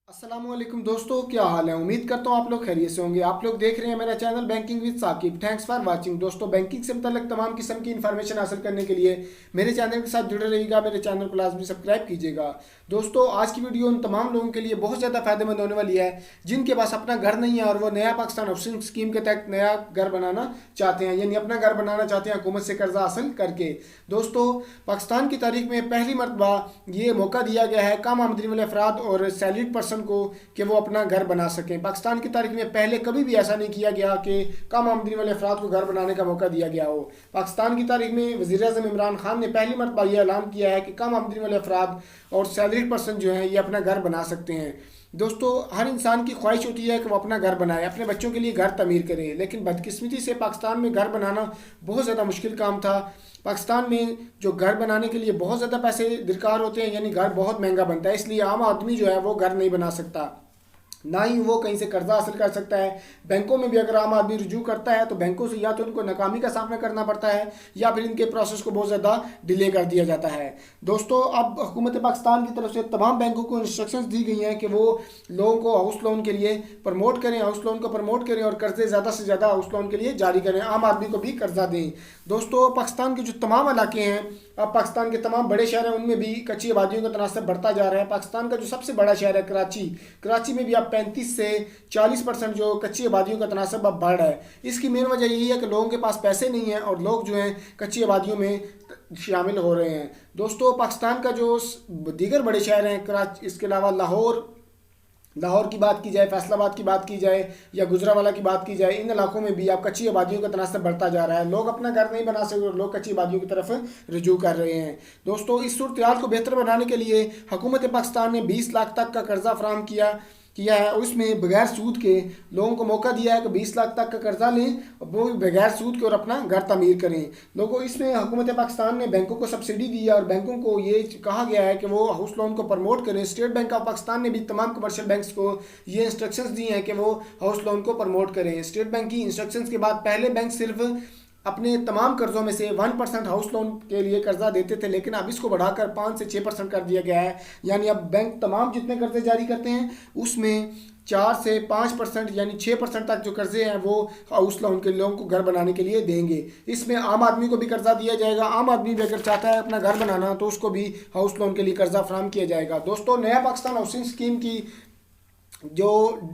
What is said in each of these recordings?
अस्सलामुअलैकुम दोस्तों, क्या हाल है। उम्मीद करता हूँ आप लोग खैरियत से होंगे। आप लोग देख रहे हैं मेरा channel banking with Saqib. Thanks for watching. दोस्तों, बैंकिंग से मुतल्लिक तमाम किस्म की इन्फॉर्मेशन हासिल करने के लिए मेरे चैनल के साथ जुड़े रहिएगा। मेरे चैनल को लाजमी सब्सक्राइब कीजिएगा। दोस्तों, आज की वीडियो उन तमाम लोगों के लिए बहुत ज़्यादा फायदेमंद होने वाली है जिनके पास अपना घर नहीं है और वो नया पाकिस्तान हाउसिंग स्कीम के तहत नया घर बनाना चाहते हैं, यानी अपना घर बनाना चाहते हैं हुकूमत से कर्जा हासिल करके। दोस्तों, पाकिस्तान की तारीख में पहली मरतबा ये मौका दिया गया है कम आमदनी वाले अफराद और सैलरीड पर्सन को कि वो अपना घर बना सकें। पाकिस्तान की तारीख में पहले कभी भी ऐसा नहीं किया गया कि कम आमदनी वाले अफराद को घर बनाने का मौका दिया गया हो। पाकिस्तान की तारीख में वज़ीर आज़म इमरान खान ने पहली मरतबा ये ऐलान किया है कि कम आमदनी वाले अफराद और सैलरीड पर्सन जो हैं ये अपना घर बना सकते हैं। दोस्तों, हर इंसान की ख्वाहिश होती है कि वो अपना घर बनाए, अपने बच्चों के लिए घर तमीर करे, लेकिन बदकिस्मती से पाकिस्तान में घर बनाना बहुत ज़्यादा मुश्किल काम था। पाकिस्तान में जो घर बनाने के लिए बहुत ज़्यादा पैसे दरकार होते हैं, यानी घर बहुत महंगा बनता है, इसलिए आम आदमी जो है वो घर नहीं बना सकता, ना ही वो कहीं से कर्जा हासिल कर सकता है। बैंकों में भी अगर आम आदमी रुजू करता है तो बैंकों से या तो उनको नाकामी का सामना करना पड़ता है या फिर इनके प्रोसेस को बहुत ज़्यादा डिले कर दिया जाता है। दोस्तों, अब हुकूमत पाकिस्तान की तरफ से तमाम बैंकों को इंस्ट्रक्शंस दी गई हैं कि वो लोगों को हाउस लोन के लिए प्रमोट करें, हाउस लोन को प्रमोट करें और कर्जे ज़्यादा से ज़्यादा हाउस लोन के लिए जारी करें, आम आदमी को भी कर्जा दें। दोस्तों, पाकिस्तान के जो तमाम इलाके हैं, अब पाकिस्तान के तमाम बड़े शहर हैं, उनमें भी कच्ची आबादियों का तनासब बढ़ता जा रहा है। पाकिस्तान का जो सबसे बड़ा शहर है कराची, कराची में भी अब 35 से 40% जो कच्ची आबादियों का तनासब अब बढ़ रहा है। इसकी मेन वजह यही है कि लोगों के पास पैसे नहीं हैं और लोग जो हैं कच्ची आबादियों में शामिल हो रहे हैं। दोस्तों, पाकिस्तान का जो दीगर बड़े शहर हैं कराची, इसके अलावा लाहौर लाहौर की बात की जाए, फैसलाबाद की बात की जाए या गुजरावाला की बात की जाए, इन इलाकों में भी अब कच्ची आबादियों का तनासब बढ़ता जा रहा है। लोग अपना घर नहीं बना सकते और लोग कच्ची आबादियों की तरफ रुजू कर रहे हैं। दोस्तों, इस सूरत हाल को बेहतर बनाने के लिए हुकूमत पाकिस्तान ने 20 लाख तक का कर्जा फराहम किया है और उसमें बगैर सूद के लोगों को मौका दिया है कि 20 लाख तक का कर्जा लें और वो भी बगैर सूद के और अपना घर तमीर करें। लोगों, इसमें हुकूमत पाकिस्तान ने बैंकों को सब्सिडी दी है और बैंकों को ये कहा गया है कि वो हाउस लोन को प्रमोट करें। स्टेट बैंक ऑफ पाकिस्तान ने भी तमाम कमर्शियल बैंक्स को ये इंस्ट्रक्शंस दी हैं कि वो हाउस लोन को प्रमोट करें। स्टेट बैंक की इंस्ट्रक्शंस के बाद पहले बैंक सिर्फ अपने तमाम कर्जों में से 1% हाउस लोन के लिए कर्जा देते थे, लेकिन अब इसको बढ़ाकर 5 से 6% कर दिया गया है। यानी अब बैंक तमाम जितने कर्जे जारी करते हैं उसमें 4 से 5% यानी 6% तक जो कर्जे हैं वो हाउस लोन के लोगों को घर बनाने के लिए देंगे। इसमें आम आदमी को भी कर्जा दिया जाएगा। आम आदमी भी अगर चाहता है अपना घर बनाना तो उसको भी हाउस लोन के लिए कर्जा फराहम किया जाएगा। दोस्तों, नया पाकिस्तान हाउसिंग स्कीम की जो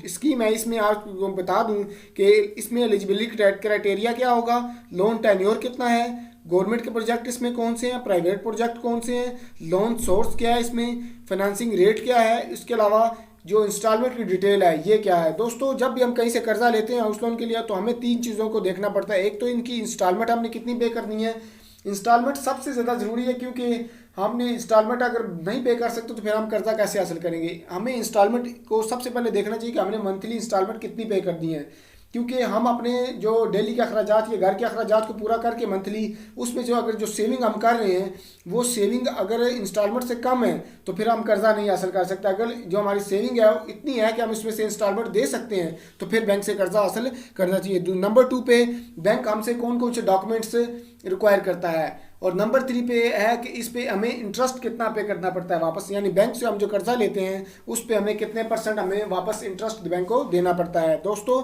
स्कीम है इसमें आपको बता दूं कि इसमें एलिजिबिलिटी क्राइटेरिया क्या होगा, लोन टेन्योर कितना है, गवर्नमेंट के प्रोजेक्ट इसमें कौन से हैं, प्राइवेट प्रोजेक्ट कौन से हैं, लोन सोर्स क्या है, इसमें फाइनेंसिंग रेट क्या है, इसके अलावा जो इंस्टॉलमेंट की डिटेल है ये क्या है। दोस्तों, जब भी हम कहीं से कर्जा लेते हैं हाउस लोन के लिए तो हमें 3 चीज़ों को देखना पड़ता है। एक तो इनकी इंस्टॉलमेंट हमने कितनी पे करनी है। इंस्टॉलमेंट सबसे ज़्यादा ज़रूरी है क्योंकि हमने इंस्टॉलमेंट अगर नहीं पे कर सकते तो फिर हम कर्जा कैसे हासिल करेंगे। हमें इंस्टॉलमेंट को सबसे पहले देखना चाहिए कि हमने मंथली इंस्टॉलमेंट कितनी पे करनी है, क्योंकि हम अपने जो डेली के अखराजात या घर के अखराजात को पूरा करके मंथली उसमें जो अगर जो सेविंग हम कर रहे हैं वो सेविंग अगर इंस्टॉलमेंट से कम है तो फिर हम कर्जा नहीं हासिल कर सकते। अगर जो हमारी सेविंग है इतनी है कि हम इसमें से इंस्टॉलमेंट दे सकते हैं तो फिर बैंक से कर्जा हासिल करना चाहिए। नंबर 2 पे बैंक हमसे कौन कौन से डॉक्यूमेंट्स रिक्वायर करता है और नंबर 3 पे है कि इस पे हमें इंटरेस्ट कितना पे करना पड़ता है वापस, यानी बैंक से हम जो कर्जा लेते हैं उस पे हमें कितने % हमें वापस इंटरेस्ट बैंक को देना पड़ता है। दोस्तों,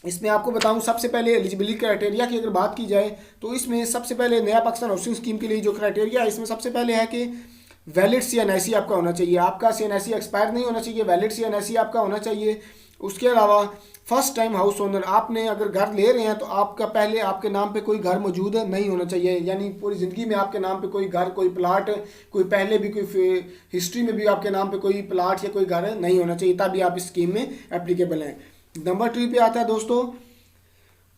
इसमें आपको बताऊं सबसे पहले एलिजिबिलिटी क्राइटेरिया की अगर बात की जाए तो इसमें सबसे पहले नया पाकिस्तान हाउसिंग स्कीम के लिए जो क्राइटेरिया है इसमें सबसे पहले है कि वैलिड CNIC आपका होना चाहिए। आपका CNIC एक्सपायर नहीं होना चाहिए, वैलिड CNIC आपका होना चाहिए। उसके अलावा फर्स्ट टाइम हाउस ओनर, आपने अगर घर ले रहे हैं तो आपका पहले आपके नाम पे कोई घर मौजूद नहीं होना चाहिए, यानी पूरी ज़िंदगी में आपके नाम पे कोई घर, कोई प्लाट, कोई पहले भी कोई हिस्ट्री में भी आपके नाम पे कोई प्लाट या कोई घर नहीं होना चाहिए, तभी आप इस स्कीम में एप्लीकेबल हैं। नंबर 3 पे आता है दोस्तों,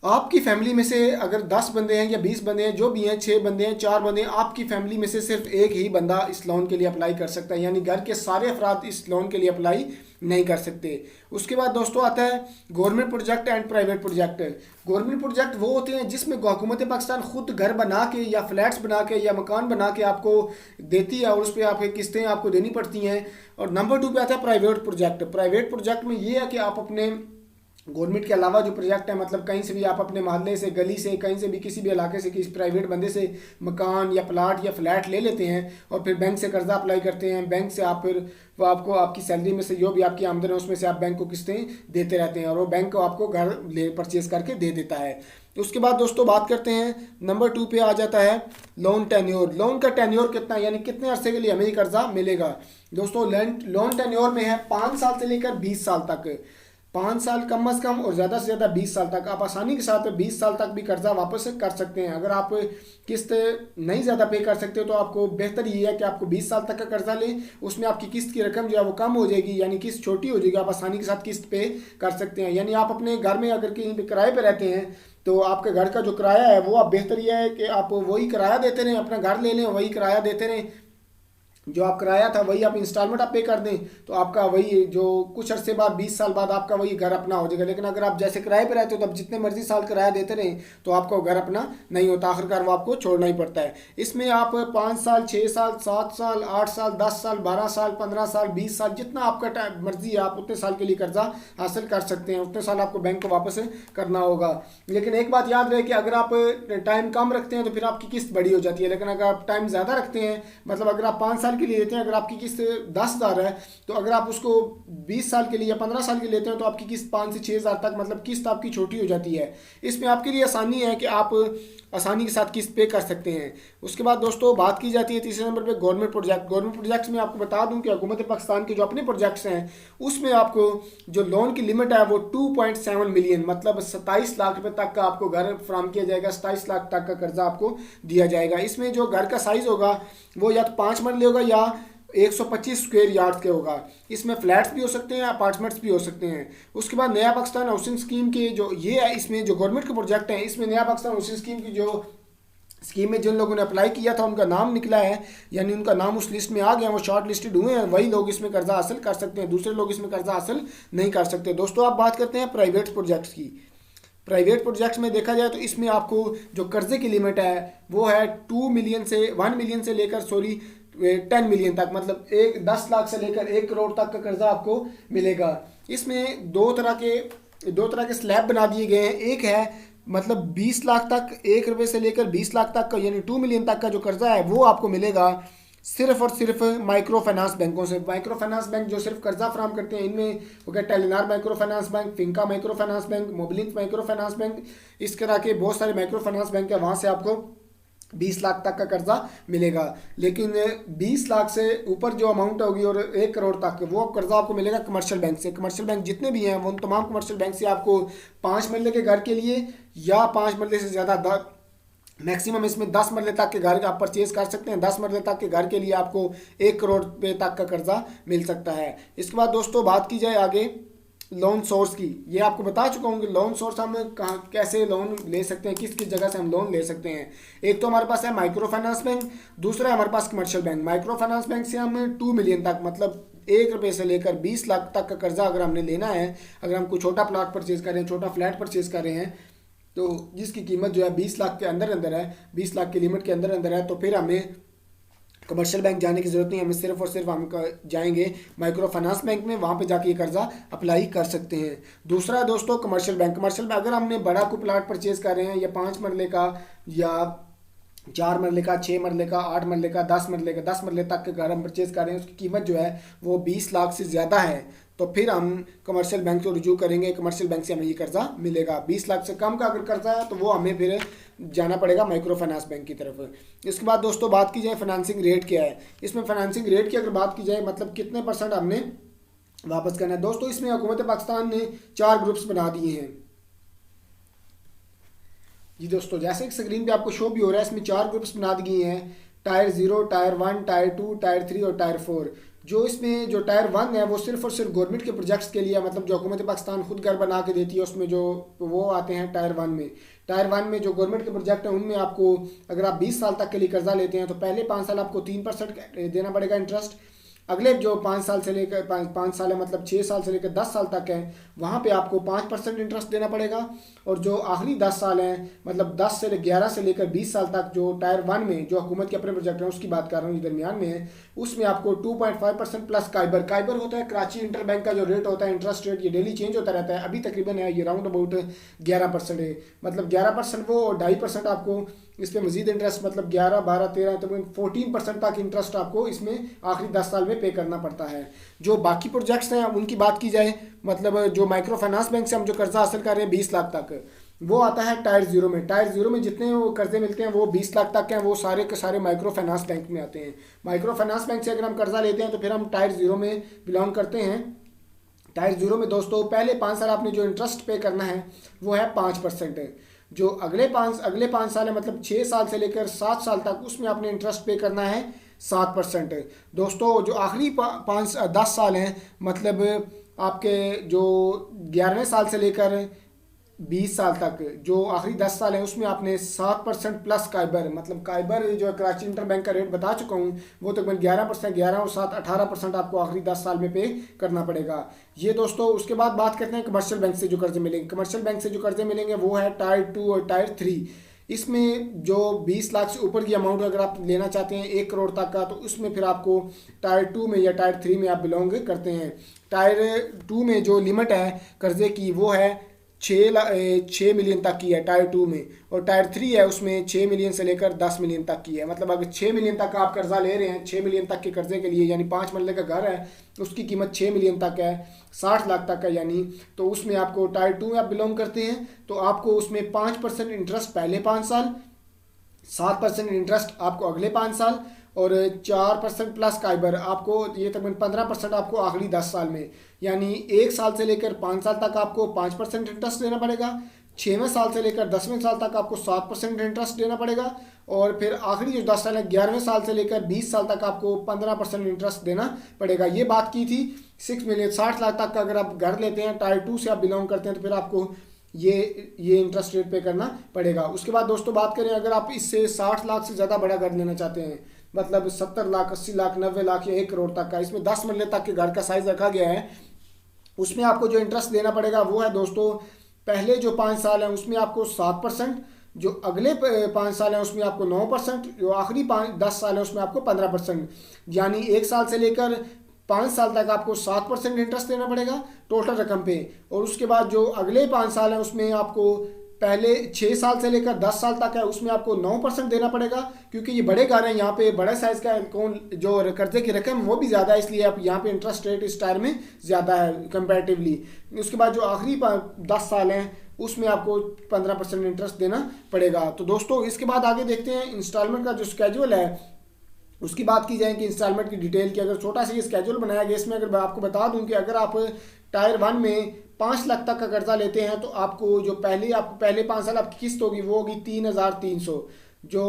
आपकी फैमिली में से अगर 10 बंदे हैं या 20 बंदे हैं, जो भी हैं, 6 बंदे हैं, 4 बंदे हैं, आपकी फैमिली में से सिर्फ एक ही बंदा इस लोन के लिए अप्लाई कर सकता है, यानी घर के सारे अफराद इस लोन के लिए अप्लाई नहीं कर सकते। उसके बाद दोस्तों आता है government project and private project. Government project वो होते हैं जिसमें हुकूमत पाकिस्तान खुद घर बना के या फ्लैट्स बना के या मकान बना के आपको देती है और उस पर आपकी किस्तें आपको देनी पड़ती हैं। और नंबर 2 पे आता है प्राइवेट प्रोजेक्ट। प्राइवेट प्रोजेक्ट में ये है कि आप अपने गवर्नमेंट के अलावा जो प्रोजेक्ट है, मतलब कहीं से भी आप अपने मोहल्ले से, गली से, कहीं से भी, किसी भी इलाके से, किसी प्राइवेट बंदे से मकान या प्लाट या फ्लैट ले लेते हैं और फिर बैंक से कर्जा अप्लाई करते हैं। बैंक से आप फिर वो आपको आपकी सैलरी में से जो भी आपकी आमदन है उसमें से आप बैंक को किस्तें देते रहते हैं और वो बैंक को आपको घर ले परचेज करके दे देता है। उसके बाद दोस्तों बात करते हैं नंबर 2 पे आ जाता है लोन टेन्योर। लोन का टेन्योर कितना, यानी कितने अरसे के लिए हमें ये कर्जा मिलेगा। दोस्तों लोन टेन्योर में है 5 साल से लेकर 20 साल तक। 5 साल कम से कम और ज़्यादा से ज़्यादा 20 साल तक आप आसानी के साथ 20 साल तक भी कर्जा वापस कर सकते हैं। अगर आप किस्त नहीं ज़्यादा पे कर सकते तो आपको बेहतर ये है कि आपको 20 साल तक का कर्जा लें, उसमें आपकी किस्त की रकम जो है वो कम हो जाएगी, यानी किस्त छोटी हो जाएगी, आप आसानी के साथ किस्त पे कर सकते हैं। यानी आप अपने घर में अगर कहीं पे किराए पे रहते हैं तो आपके घर का जो किराया है वो आप बेहतर यह है कि आप वही किराया देते रहें, अपना घर ले लें, वही किराया देते रहें, जो आप किराया था वही आप इंस्टॉलमेंट आप पे कर दें तो आपका वही जो कुछ अरसे बाद 20 साल बाद आपका वही घर अपना हो जाएगा। लेकिन अगर आप जैसे किराए पे रहते हो तो आप जितने मर्जी साल किराया देते रहें तो आपका वो घर अपना नहीं होता, आखिरकार वो आपको छोड़ना ही पड़ता है। इसमें आप 5 साल, 6 साल, 7 साल, 8 साल, 10 साल, 12 साल, 15 साल, 20 साल, जितना आपका टाइम मर्जी है आप उतने साल के लिए कर्जा हासिल कर सकते हैं, उतने साल आपको बैंक को वापस करना होगा। लेकिन एक बात याद रहे कि अगर आप टाइम कम रखते हैं तो फिर आपकी किस्त बड़ी हो जाती है, लेकिन अगर आप टाइम ज़्यादा रखते हैं, मतलब अगर आप 5 साल के लिए लेते हैं, अगर आपकी किस्त 10,000 है तो अगर आप उसको 20 साल के लिए या 15 साल के लिए लेते हैं तो आपकी किस्त 5 से 6,000 तक, मतलब किस्त आपकी छोटी हो जाती है। इसमें आपके लिए आसानी है कि आप आसानी के साथ किस्त पे कर सकते हैं। उसके बाद दोस्तों बात की जाती है तीसरे नंबर पे गवर्नमेंट प्रोजेक्ट। गवर्नमेंट प्रोजेक्ट्स में आपको बता दूं कि हुकूमत पाकिस्तान के जो अपने प्रोजेक्ट्स हैं उसमें आपको जो लोन की लिमिट है वो 2.7 मिलियन, मतलब 27 लाख रुपए तक का आपको घर फराम किया जाएगा, 27 लाख तक का कर्जा आपको दिया जाएगा। इसमें जो घर का साइज होगा वो या तो 5 मरले होगा या 125 स्क्वायर यार्ड के होगा। इसमें फ्लैट्स भी हो सकते हैं, अपार्टमेंट्स भी हो सकते हैं। उसके बाद नया पाकिस्तान हाउसिंग स्कीम के जो ये है, इसमें जो गवर्नमेंट के प्रोजेक्ट हैं इसमें नया पाकिस्तान हाउसिंग स्कीम की जो स्कीम में जिन लोगों ने अप्लाई किया था उनका नाम निकला है, यानी उनका नाम उस लिस्ट में आ गया, वो शॉर्ट लिस्टेड हुए हैं, वही लोग इसमें कर्जा हासिल कर सकते हैं, दूसरे लोग इसमें कर्जा हासिल नहीं कर सकते। दोस्तों आप बात करते हैं प्राइवेट प्रोजेक्ट्स की। प्राइवेट प्रोजेक्ट्स में देखा जाए तो इसमें आपको जो कर्जे की लिमिट है वो है 1 मिलियन से लेकर 10 मिलियन तक, मतलब 10 लाख से लेकर 1 करोड़ तक का कर्जा आपको मिलेगा। इसमें दो तरह के स्लैब बना दिए गए हैं। एक है मतलब 20 लाख तक, 1 रुपये से लेकर 20 लाख तक का, यानी 2 मिलियन तक का जो कर्जा है वो आपको मिलेगा सिर्फ और सिर्फ माइक्रो फाइनेंस बैंकों से। माइक्रो फाइनेंस बैंक जो सिर्फ कर्जा फराम करते हैं इनमें हो गया Telenor micro finance bank, FINCA micro finance bank, Mobilink micro finance bank, इस तरह के बहुत सारे माइक्रो फाइनेंस बैंक है, वहाँ से आपको 20 लाख तक का कर्जा मिलेगा। लेकिन 20 लाख से ऊपर जो अमाउंट होगी और 1 करोड़ तक वो कर्जा आपको मिलेगा कमर्शियल बैंक से। कमर्शियल बैंक जितने भी हैं वो उन तमाम कमर्शियल बैंक से आपको 5 मरले के घर के लिए या 5 मरले से ज़्यादा, मैक्सिमम इसमें 10 मरले तक के घर आप परचेज कर सकते हैं। 10 मरले तक के घर के लिए आपको 1 करोड़ रुपये तक का कर्जा मिल सकता है। इसके बाद दोस्तों बात की जाए आगे लोन सोर्स की। ये आपको बता चुका हूँ कि लोन सोर्स हम कहाँ कैसे लोन ले सकते हैं, किस किस जगह से हम लोन ले सकते हैं। एक तो हमारे पास है माइक्रो फाइनेंस बैंक, दूसरा है हमारे पास commercial bank. Micro finance bank से हम 2 मिलियन तक, मतलब 1 रुपये से लेकर 20 लाख तक का कर्जा अगर हमने लेना है, अगर हम कोई छोटा प्लॉट परचेज कर रहे हैं, छोटा फ्लैट परचेज कर रहे हैं तो जिसकी कीमत जो है 20 लाख के अंदर अंदर है, 20 लाख की लिमिट के अंदर अंदर है, तो फिर हमें कमर्शियल बैंक जाने की ज़रूरत नहीं, हमें सिर्फ और सिर्फ हम जाएंगे माइक्रो फाइनेंस बैंक में, वहाँ पे जाके ये कर्जा अप्लाई कर सकते हैं। दूसरा दोस्तों कमर्शियल बैंक। कमर्शियल बैंक अगर हमने बड़ा को प्लाट परचेज कर रहे हैं या 5 मरले का या 4 मरले का, 6 मरले का, 8 मरले का, 10 मरले का, 10 मरले तक के घर हम परचेज कर रहे हैं, उसकी कीमत जो है वो 20 लाख से ज़्यादा है, तो फिर हम कमर्शियल बैंक को रुजू करेंगे, कमर्शियल बैंक से हमें ये कर्जा मिलेगा। 20 लाख से कम का अगर कर्जा है तो वो हमें फिर जाना पड़ेगा माइक्रो फाइनेंस बैंक की तरफ। इसके बाद दोस्तों बात की जाए फाइनेंसिंग रेट क्या है। इसमें फाइनेंसिंग रेट की अगर बात की जाए, मतलब कितने % हमने वापस करना है। दोस्तों इसमें हुकूमत पाकिस्तान ने 4 ग्रुप्स बना दिए हैं। जी दोस्तों जैसे कि स्क्रीन पे आपको शो भी हो रहा है, इसमें 4 ग्रुप्स बना दिए हैं, टायर 0, टायर 1, टायर 2, टायर 3 और टायर 4। जो इसमें जो टायर 1 है वो सिर्फ और सिर्फ गवर्नमेंट के प्रोजेक्ट्स के लिए, मतलब जो हुकूमत पाकिस्तान खुद घर बना के देती है उसमें जो वो आते हैं टायर 1 में। टायर 1 में जो गवर्नमेंट के प्रोजेक्ट हैं उनमें आपको अगर आप 20 साल तक के लिए कर्जा लेते हैं तो पहले 5 साल आपको 3% देना पड़ेगा इंटरेस्ट, अगले जो 5 साल से लेकर 5 साल है मतलब 6 साल से लेकर 10 साल तक है, वहाँ पे आपको 5% इंटरेस्ट देना पड़ेगा। और जो आखिरी 10 साल हैं मतलब 11 से लेकर 20 साल तक, जो टायर 1 में जो हुकूमत के अपने प्रोजेक्ट हैं उसकी बात कर रहा हूँ, दरमियान में है, उसमें आपको 2.5% प्लस काइबर होता है। कराची इंटर बैंक का जो रेट होता है इंटरेस्ट रेट, ये डेली चेंज होता रहता है। अभी तकरीबन है ये राउंड अबाउट 11% है, मतलब 11% वो और 2.5% आपको इस पर मजीद इंटरेस्ट, मतलब 11, 12, 13 तकरीबन 14% तक इंटरेस्ट आपको इसमें आखिरी 10 साल में पे करना पड़ता है। जो बाकी प्रोजेक्ट्स हैं उनकी बात की जाए, मतलब जो माइक्रो फाइनेंस बैंक से हम जो कर्जा हासिल कर रहे हैं 20 लाख तक, वो आता है टायर 0 में। टायर 0 में जितने वो कर्जे मिलते हैं वो 20 लाख तक के हैं, वो सारे के सारे माइक्रो फाइनेंस बैंक में आते हैं। माइक्रो फाइनेंस बैंक से अगर हम कर्जा लेते हैं तो फिर हम टायर 0 में बिलोंग करते हैं। टायर 0 में दोस्तों पहले 5 साल आपने जो इंटरेस्ट पे करना है वो है 5%। जो अगले पाँच साल है मतलब 6 साल से लेकर 7 साल तक, उसमें आपने इंटरेस्ट पे करना है 7%। दोस्तों जो आखिरी 10 साल हैं मतलब आपके जो 11वें साल से लेकर 20 साल तक, जो आखिरी 10 साल हैं उसमें आपने 7% प्लस काइबर, मतलब काइबर जो कराची इंटर बैंक का रेट बता चुका हूँ वो तकरीबन 11%, 11 और 7 18% आपको आखिरी 10 साल में पे करना पड़ेगा। ये दोस्तों उसके बाद बात करते हैं कमर्शियल बैंक से जो कर्जे मिलेंगे। कमर्शियल बैंक से जो कर्जे मिलेंगे वो है टायर 2 और टायर 3। इसमें जो 20 लाख से ऊपर की अमाउंट अगर आप लेना चाहते हैं 1 करोड़ तक का, तो उसमें फिर आपको टायर 2 में या टायर 3 में आप बिलोंग करते हैं। टायर 2 में जो लिमिट है कर्जे की वो है 6 मिलियन तक की है टायर 2 में, और टायर 3 है उसमें 6 मिलियन से लेकर 10 मिलियन तक की है। मतलब अगर 6 मिलियन तक आप कर्जा ले रहे हैं, 6 मिलियन तक के कर्जे के लिए, यानी 5 मरले का घर है उसकी कीमत 6 मिलियन तक है, 60 लाख तक है यानी, तो उसमें आपको टायर 2 में आप बिलोंग करते हैं तो आपको उसमें 5% इंटरेस्ट पहले 5 साल, 7% इंटरेस्ट आपको अगले 5 साल, और 4% प्लस काइबर आपको, ये तकरीबन 15% आपको आखिरी 10 साल में। यानी 1 साल से लेकर 5 साल तक आपको 5% इंटरेस्ट देना पड़ेगा, 6वें साल से लेकर 10वें साल तक आपको 7% इंटरेस्ट देना पड़ेगा, और फिर आखिरी जो 10 साल है 11वें साल से लेकर 20 साल तक आपको 15% इंटरेस्ट देना पड़ेगा। ये बात की थी 6 मिलियन 60 लाख तक का अगर आप घर लेते हैं, टायर 2 से आप बिलोंग करते हैं, तो फिर आपको ये इंटरेस्ट रेट पे करना पड़ेगा। उसके बाद दोस्तों बात करें अगर आप इससे 60 लाख से ज़्यादा बड़ा घर लेना चाहते हैं, मतलब 70 लाख, 80 लाख, 90 लाख या 1 करोड़ तक का, इसमें 10 मरले तक के घर का साइज रखा गया है, उसमें आपको जो इंटरेस्ट देना पड़ेगा वो है दोस्तों पहले जो 5 साल है उसमें आपको 7%, जो अगले 5 साल है उसमें आपको 9%, जो आखिरी 10 साल है उसमें आपको 15%। यानी 1 साल से लेकर 5 साल तक आपको 7% इंटरेस्ट देना पड़ेगा टोटल रकम पे, और उसके बाद जो अगले 5 साल है उसमें आपको पहले 6 साल से लेकर 10 साल तक है उसमें आपको 9% देना पड़ेगा, क्योंकि ये बड़े घर हैं, यहाँ पे बड़े साइज़ का कौन जो कर्जे की रकम वो भी ज़्यादा है, इसलिए आप यहाँ पे इंटरेस्ट रेट इस टायर में ज़्यादा है कंपैरेटिवली। उसके बाद जो आखिरी 10 साल हैं उसमें आपको 15% इंटरेस्ट देना पड़ेगा। तो दोस्तों इसके बाद आगे देखते हैं इंस्टॉलमेंट का जो स्केड्यूल है उसकी बात की जाए कि इंस्टॉलमेंट की डिटेल की। अगर छोटा सा ये स्केड्यूल बनाया गया, इसमें अगर मैं आपको बता दूं कि अगर आप टायर 1 में 5 लाख तक का कर्जा लेते हैं तो आपको जो पहले 5 साल आपकी किस्त होगी वो होगी 3,300। जो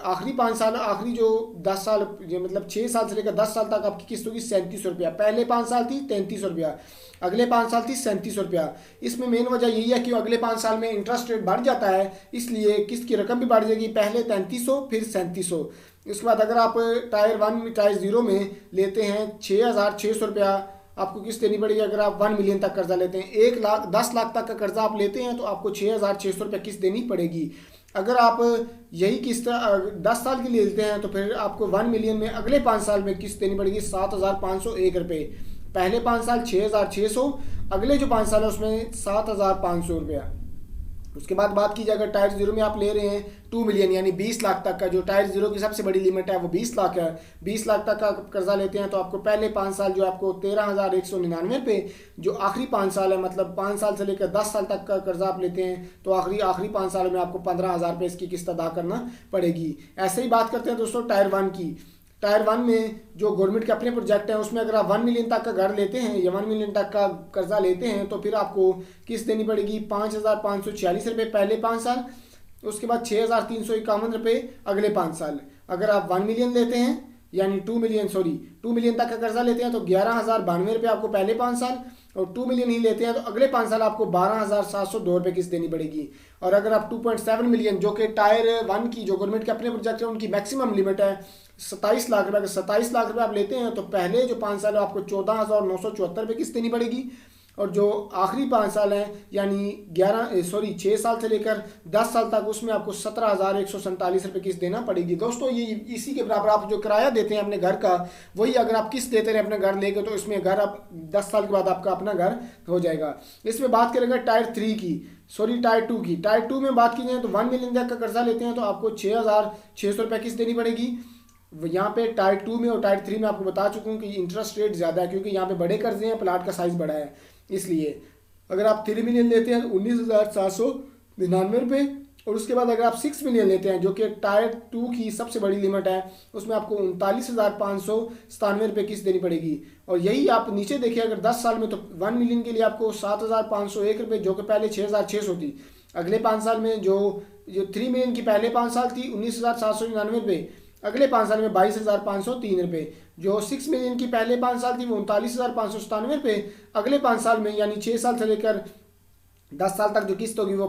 आखिरी 5 साल, आखिरी जो 10 साल मतलब 6 साल से लेकर 10 साल तक आपकी किस्त होगी 3700 रुपया। पहले 5 साल थी 3300 रुपया, अगले 5 साल थी 3700 रुपया। इसमें मेन वजह यही है कि अगले 5 साल में इंटरेस्ट रेट बढ़ जाता है, इसलिए किस्त की रकम भी बढ़ जाएगी, पहले 3300 फिर 3700। इसके बाद अगर आप टायर 0 में लेते हैं 6,600 रुपया आपको किस्त देनी पड़ेगी। अगर आप 1 मिलियन तक कर्जा लेते हैं, 10 लाख तक का कर्जा आप लेते हैं तो आपको 6,600 रुपया किस्त देनी पड़ेगी। अगर आप यही किस्त 10 साल के लिए लेते हैं तो फिर आपको 1 मिलियन में अगले 5 साल में किस्त देनी पड़ेगी 7,501 रुपये। पहले 5 साल 6,600, अगले जो 5 साल है उसमें 7,500 रुपया। उसके बाद बात की जाए अगर टायर 0 में आप ले रहे हैं 2 मिलियन यानी 20 लाख तक का, जो टायर 0 की सबसे बड़ी लिमिट है वो 20 लाख है, 20 लाख तक का कर्जा लेते हैं तो आपको पहले 5 साल जो आपको 13,199 रुपये, जो आखिरी 5 साल है मतलब 5 साल से लेकर 10 साल तक का कर्जा आप लेते हैं तो आखिरी 5 साल में आपको 15,000 रुपये इसकी किस्त अदा करना पड़ेगी। ऐसे ही बात करते हैं दोस्तों टायर 1 की। टायर 1 में जो गवर्नमेंट के अपने प्रोजेक्ट हैं उसमें अगर आप 1 मिलियन तक का घर लेते हैं या 1 मिलियन तक का कर्जा लेते हैं तो फिर आपको किस्त देनी पड़ेगी 5,546 रुपये पहले 5 साल, उसके बाद 6,351 रुपये अगले 5 साल। अगर आप 1 मिलियन लेते हैं यानी 2 मिलियन तक का कर्जा लेते हैं तो 11,092 रुपये आपको पहले 5 साल, और 2 मिलियन ही लेते हैं तो अगले 5 साल आपको 12,702 रुपये किस्त देनी पड़ेगी। और अगर आप 2.7 मिलियन जो कि टायर 1 की जो गवर्नमेंट के अपने प्रोजेक्ट है उनकी मैक्सिमम लिमिट है 27 लाख रुपये, अगर 27 लाख रुपये आप लेते हैं तो पहले जो 5 साल है आपको 14,974 रुपये किस्त देनी पड़ेगी, और जो आखिरी 5 साल हैं यानी 6 साल से लेकर 10 साल तक उसमें आपको 17,147 रुपये किस्त देना पड़ेगी। दोस्तों ये इसी के बराबर आप जो किराया देते हैं अपने घर का, वही अगर आप किस्त देते रहे अपने घर लेके तो इसमें घर आप 10 साल के बाद आपका अपना घर हो जाएगा। इसमें बात करेंगे टायर 2 की। टायर 2 में बात की जाए तो 1 मिलियन तक का कर्जा लेते हैं तो आपको 6,600 रुपये किस्त देनी पड़ेगी। यहाँ पे टायर 2 में और टायर 3 में आपको बता चुका हूँ कि इंटरेस्ट रेट ज़्यादा है, क्योंकि यहाँ पे बड़े कर्जे हैं, प्लाट का साइज़ बड़ा है, इसलिए अगर आप 3 मिलियन लेते हैं तो 19,799 रुपये, और उसके बाद अगर आप 6 मिलियन लेते हैं जो कि टायर 2 की सबसे बड़ी लिमिट है, उसमें आपको 39,597 रुपये किस्त देनी पड़ेगी। और यही आप नीचे देखिए अगर 10 साल में तो 1 मिलियन के लिए आपको 7,501 रुपये, जो कि पहले 6,600 थी। अगले 5 साल में जो 3 मिलियन की पहले 5 साल थी 19,799 रुपये, अगले 5 साल में 22,503 रुपये। जो 6 मिलियन की पहले 5 साल थी वो 39,597 रुपये, अगले 5 साल में यानी 6 साल से लेकर 10 साल तक जो किस्त होगी वो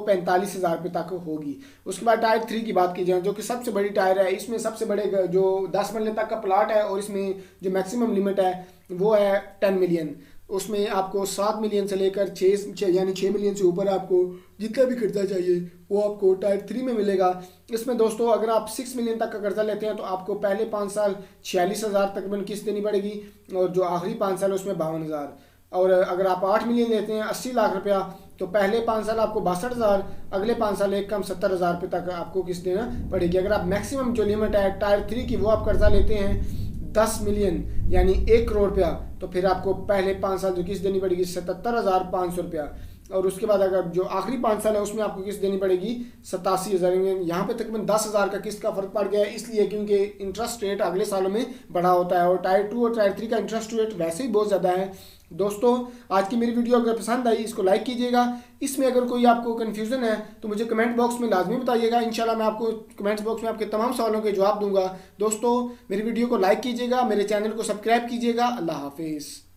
45,000 रुपये तक होगी। उसके बाद टायर 3 की बात की जाए जो कि सबसे बड़ी टायर है, इसमें सबसे बड़े जो 10 मरले तक का प्लाट है, और इसमें जो मैक्सिमम लिमिट है वो है 10 मिलियन। उसमें आपको 7 मिलियन से लेकर 6 यानी 6 मिलियन से ऊपर आपको जितना भी कर्जा चाहिए वो आपको टायर 3 में मिलेगा। इसमें दोस्तों अगर आप 6 मिलियन तक का कर्जा लेते हैं तो आपको पहले 5 साल 46,000 तकरीबन किस्त देनी पड़ेगी, और जो आखिरी 5 साल उसमें 52,000। और अगर आप 8 मिलियन लेते हैं 80 लाख रुपया तो पहले 5 साल आपको 62,000, अगले 5 साल एक कम 70,000 रुपये तक आपको किस्त देना पड़ेगी। अगर आप मैक्सिमम जो लिमिट है टायर 3 की वो आप कर्जा लेते हैं 10 मिलियन यानी 1 करोड़ रुपया, तो फिर आपको पहले 5 साल जो किस्त देनी पड़ेगी 77,500 रुपया, और उसके बाद अगर जो आखिरी 5 साल है उसमें आपको किस्त देनी पड़ेगी 87,000। यहाँ पे तकरीबन 10,000 का किस्त का फर्क पड़ गया है, इसलिए क्योंकि इंटरेस्ट रेट अगले सालों में बढ़ा होता है, और टायर 2 और टायर 3 का इंटरेस्ट रेट वैसे ही बहुत ज़्यादा है। दोस्तों आज की मेरी वीडियो अगर पसंद आई इसको लाइक कीजिएगा। इसमें अगर कोई आपको कन्फ्यूज़न है तो मुझे कमेंट बॉक्स में लाजमी बताइएगा, इंशाल्लाह मैं आपको कमेंट बॉक्स में आपके तमाम सवालों के जवाब दूंगा। दोस्तों मेरी वीडियो को लाइक कीजिएगा, मेरे चैनल को सब्सक्राइब कीजिएगा। अल्लाह हाफिज़।